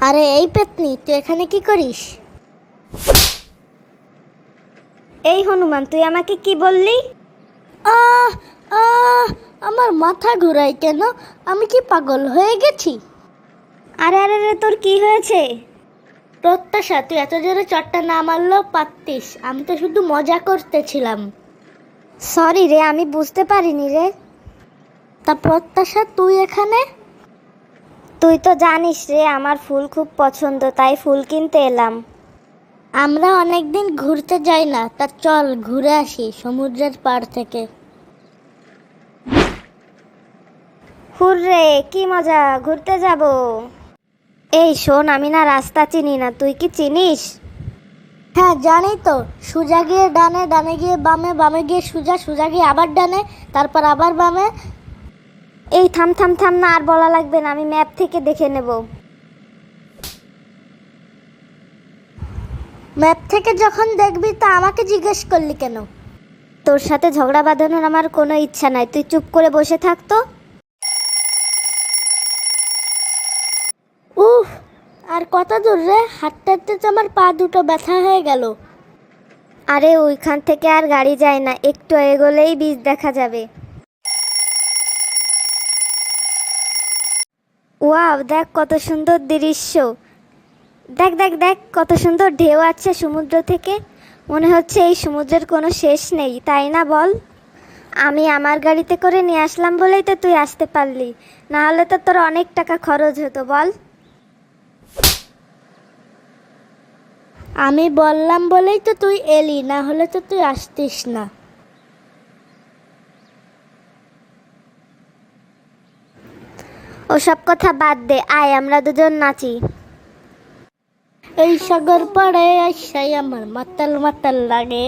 আরে এই পেতনি, তুই এখানে কি করিস? এই হনুমান, তুই আমাকে কি বললি? আহ আহ আমার মাথা ঘুরায় কেন? আমি কি পাগল হয়ে গেছি? আরে আরে রে, তোর কি হয়েছে? প্রত্যাশা, তুই এত জোরে চটটা না মারলেও পারতিস। আমি তো শুধু মজা করতেছিলাম। সরি রে, আমি বুঝতে পারিনি রে। তা প্রত্যাশা, তুই এখানে? তুই তো জানিস রে, আমার ফুল খুব পছন্দ, তাই ফুল কিনতে এলাম। আমরা অনেকদিন ঘুরতে যাই না, তা চল ঘুরে আসি সমুদ্রের পাড় থেকে। হুররে, কি মজা, ঘুরতে যাব। এই শোন, আমি না রাস্তা চিনি না, তুই কি চিনিস? হ্যাঁ জানি তো। সোজা গিয়ে ডানে, ডানে গিয়ে বামে, বামে গিয়ে সোজা, সোজা গিয়ে আবার ডানে, তারপর আবার বামে। এই থাম থাম থাম, না আর বলা লাগবে না, আমি ম্যাপ থেকে দেখে নেব। ম্যাপ থেকে যখন দেখবি তা আমাকে জিজ্ঞেস করলি কেন? তোর সাথে ঝগড়া বাঁধানোর আমার কোনো ইচ্ছা নাই, তুই চুপ করে বসে থাক তো। উফ, আর কত দূর রে? হাঁটতে হাঁটতে তো আমার পা দুটো ব্যথা হয়ে গেল। আরে ওইখান থেকে আর গাড়ি যায় না, একটু এগোলেই বীজ দেখা যাবে। ওয়াও, দেখ কত সুন্দর দৃশ্য। দেখ দেখ দেখ, কত সুন্দর ঢেউ আছে সমুদ্র থেকে। মনে হচ্ছে এই সমুদ্রের কোনো শেষ নেই, তাই না বল? আমি আমার গাড়িতে করে নিয়ে আসলাম বলেই তো তুই আসতে পারলি, না হলে তো তোর অনেক টাকা খরচ হতো, বল। আমি বললাম বলেই তো তুই এলি, না হলে তো তুই আসতিস না। ওসব কথা বাদ দে, আয় আমরা দুজন নাচি। এই সাগর পাড়ে আসাই আমার মাতাল মাতাল লাগে।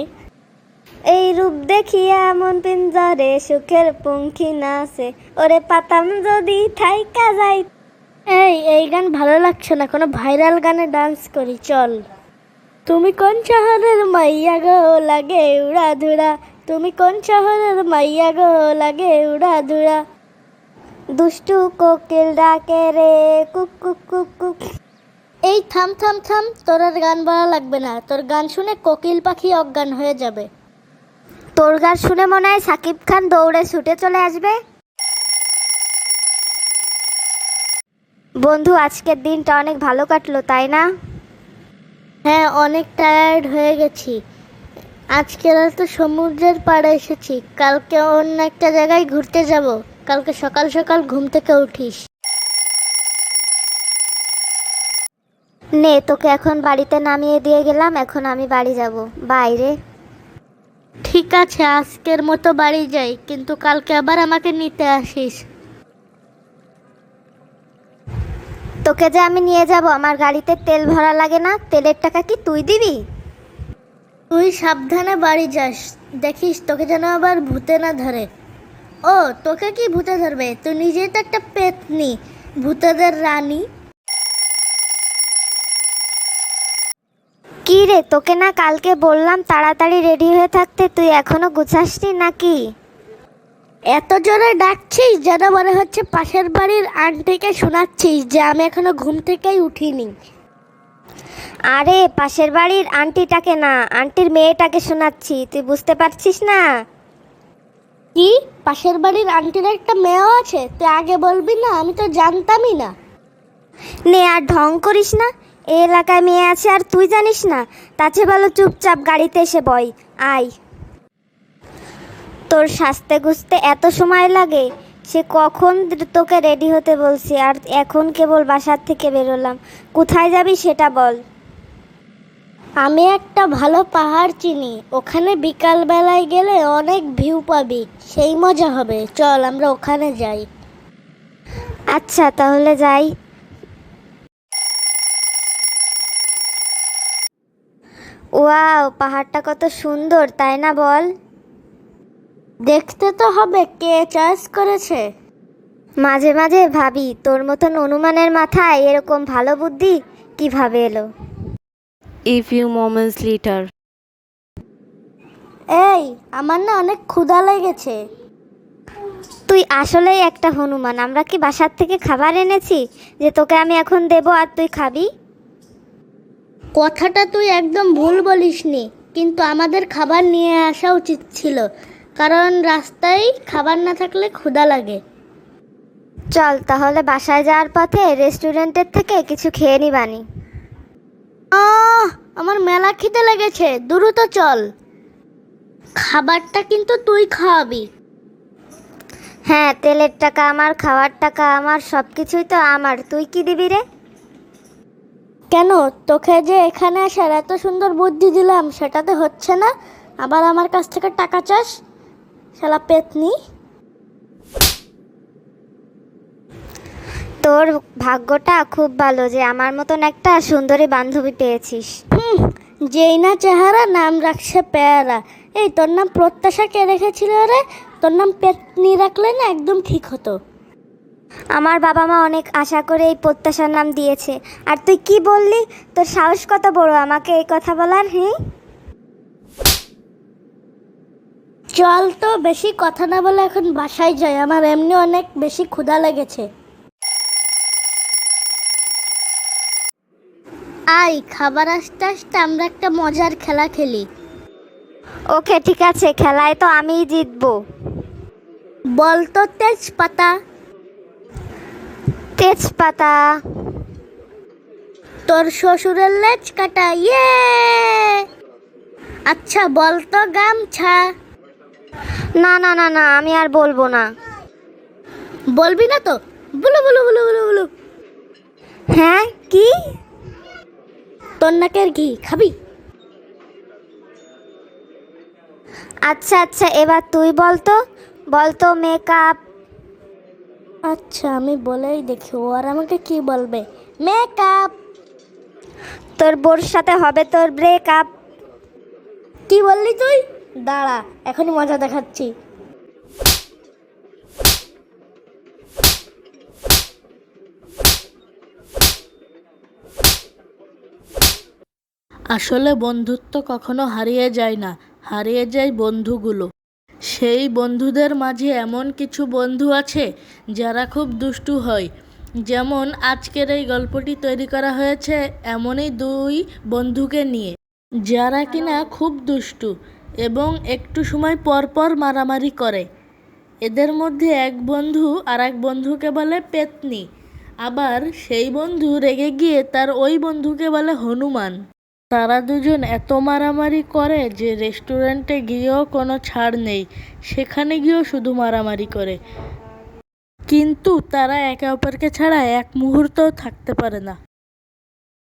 এই রূপ দেখিয়া মন পিঞ্জরে সুখের পঙ্খী নাচে, ওরে পাতাম যদি থাইকা যাই। এই গান ভালো লাগছে না, কোনো ভাইরাল গানে ডান্স করি চল। তুমি কোন শহরের মাইয়া গো, লাগে উড়া ধুরা। তুমি কোন শহরের মাইয়া গো, লাগে উড়া ধুরা। দুষ্টু কোকিল ডাকে রে, কুক কুক কুক কুক। এই থাম থাম থাম, তোর আর গান বলা লাগবে না। তোর গান শুনে কোকিল পাখি অজ্ঞান হয়ে যাবে। তোর গান শুনে মনে হয় সাকিব খান দৌড়ে ছুটে চলে আসবে। বন্ধু, আজকের দিনটা অনেক ভালো কাটলো, তাই না? হ্যাঁ, অনেক টায়ার্ড হয়ে গেছি। আজকে রাতে সমুদ্রের পাড়ে এসেছি, কালকে অন্য একটা জায়গায় ঘুরতে যাব। কালকে সকাল সকাল ঘুম থেকে উঠিস। নে, তোকে এখন বাড়িতে নামিয়ে দিয়ে গেলাম, এখন আমি বাড়ি যাব। বাইরে। ঠিক আছে, আজকের মতো বাড়ি যাই, কিন্তু কালকে আবার আমাকে নিতে আসিস। তোকে যে আমি নিয়ে যাব, আমার গাড়িতে তেল ভরা লাগে না? তেলের টাকা কি তুই দিবি? তুই সাবধানে বাড়ি যাস, দেখিস তোকে যেন আবার ভূতে না ধরে। ও, তোকে কি ভূতে ধরবে? তুই নিজেই তো একটা পেতনি, ভূতেদের রানী। কি রে, তোকে না কালকে বললাম তাড়াতাড়ি রেডি হয়ে থাকতে, তুই এখনো গুছাসনি নাকি? এত জোরে ডাকছিস যেন মনে হচ্ছে পাশের বাড়ির আন্টিকে শোনাচ্ছিস যে আমি এখনো ঘুম থেকেই উঠিনি। আরে পাশের বাড়ির আন্টিটাকে না, আন্টির মেয়েটাকে শোনাচ্ছি, তুই বুঝতে পারছিস না? কি? পাশের বাড়ির আন্টির একটা মেয়েও আছে? তুই আগে বলবি না, আমি তো জানতামই না। নে আর ঢং করিস না, এই এলাকায় মেয়ে আছে আর তুই জানিস না? তার চেয়ে ভালো চুপচাপ গাড়িতে এসে বয়। আয়। তোর সাজতে গুছতে এত সময় লাগে? সে কখন তোকে রেডি হতে বলছি, আর এখন কেবল বাসার থেকে বেরোলাম। কোথায় যাবি সেটা বল। আমি একটা ভালো পাহাড় চিনি, ওখানে বিকাল বেলায় গেলে অনেক ভিউ পাবি, সেই মজা হবে। চল আমরা ওখানে যাই। আচ্ছা তাহলে যাই। ওয়াও, পাহাড়টা কত সুন্দর, তাই না বল? দেখতে তো হবে কে চয়েস করেছে। মাঝে মাঝে ভাবি তোর মতন অনুমানের মাথায় এরকম ভালো বুদ্ধি কিভাবে এলো। A few moments later. এই, আমার না অনেক ক্ষুধা লেগেছে। তুই আসলেই একটা হনুমান। আমরা কি বাসার থেকে খাবার এনেছি যে তোকে আমি এখন দেবো আর তুই খাবি? কথাটা তুই একদম ভুল বলিসনি, কিন্তু আমাদের খাবার নিয়ে আসা উচিত ছিল, কারণ রাস্তায় খাবার না থাকলে ক্ষুধা লাগে। চল তাহলে বাসায় যাওয়ার পথে রেস্টুরেন্টের থেকে কিছু খেয়ে নিবানি। আমার মেলা খিদে লেগেছে, দ্রুত চল। খাবারটা কিন্তু তুই খাওয়াবি। হ্যাঁ, তেলের টাকা আমার, খাওয়ার টাকা আমার, সব কিছুই তো আমার। তুই কি দিবি রে? কেন, তোকে যে এখানে আসার এত সুন্দর বুদ্ধি দিলাম সেটাতে হচ্ছে না, আবার আমার কাছ থেকে টাকা চাস? শালা পেতনি। তোর ভাগ্যটা খুব ভালো যে আমার মতন একটা সুন্দরী বান্ধবী পেয়েছিস। যেই না চেহারা, নাম রাখছে পেয়ারা। এই তোর নাম প্রত্যাশা কে রেখেছিল রে? তোর নাম পেতনি রাখলে না একদম ঠিক হতো। আমার বাবা মা অনেক আশা করে এই প্রত্যাশার নাম দিয়েছে। আর তুই কি বললি? তোর সাহস কত বড় আমাকে এই কথা বলার? হ্যাঁ, চল তো, বেশি কথা না বলে এখন বাসায় যাই, আমার এমনি অনেক বেশি ক্ষুধা লেগেছে। আই, খাবার আসতে আসতে আমরা একটা মজার খেলা খেলি। ওকে ঠিক আছে, খেলায় তো আমিই জিতবো। বল তো তেজপাতা। তেজপাতা। তোর শ্বশুরের লেজ কাটা। ইয়ে। আচ্ছা বল তো গামছা। না না না না, আমি আর বলবো না। বলবি না তো? বুলু বুলু বুলু বুলু বুলু। হ্যাঁ, কি? তোর নাকের ঘি খাবি? আচ্ছা আচ্ছা, এবার তুই বলতো মেকআপ। আচ্ছা আমি বলেই দেখি ও আর আমাকে কি বলবে। মেকআপ। তোর বোর সাথে হবে তোর ব্রেকআপ। কি বললি তুই? দাঁড়া, এখনই মজা দেখাচ্ছি। আসলে বন্ধুত্ব কখনো হারিয়ে যায় না, হারিয়ে যায় বন্ধুগুলো। সেই বন্ধুদের মাঝে এমন কিছু বন্ধু আছে যারা খুব দুষ্টু হয়। যেমন আজকের এই গল্পটি তৈরি করা হয়েছে এমনই দুই বন্ধুকে নিয়ে, যারা কিনা খুব দুষ্টু এবং একটু সময় পর পর মারামারি করে। এদের মধ্যে এক বন্ধু আর এক বন্ধুকে বলে পেতনি, আবার সেই বন্ধু রেগে গিয়ে তার ওই বন্ধুকে বলে হনুমান। তারা দুজন এত মারামারি করে যে রেস্টুরেন্টে গিয়েও কোনো ছাড় নেই, সেখানে গিয়েও শুধু মারামারি করে, কিন্তু তারা একে অপরকে ছাড়া এক মুহূর্তও থাকতে পারে না।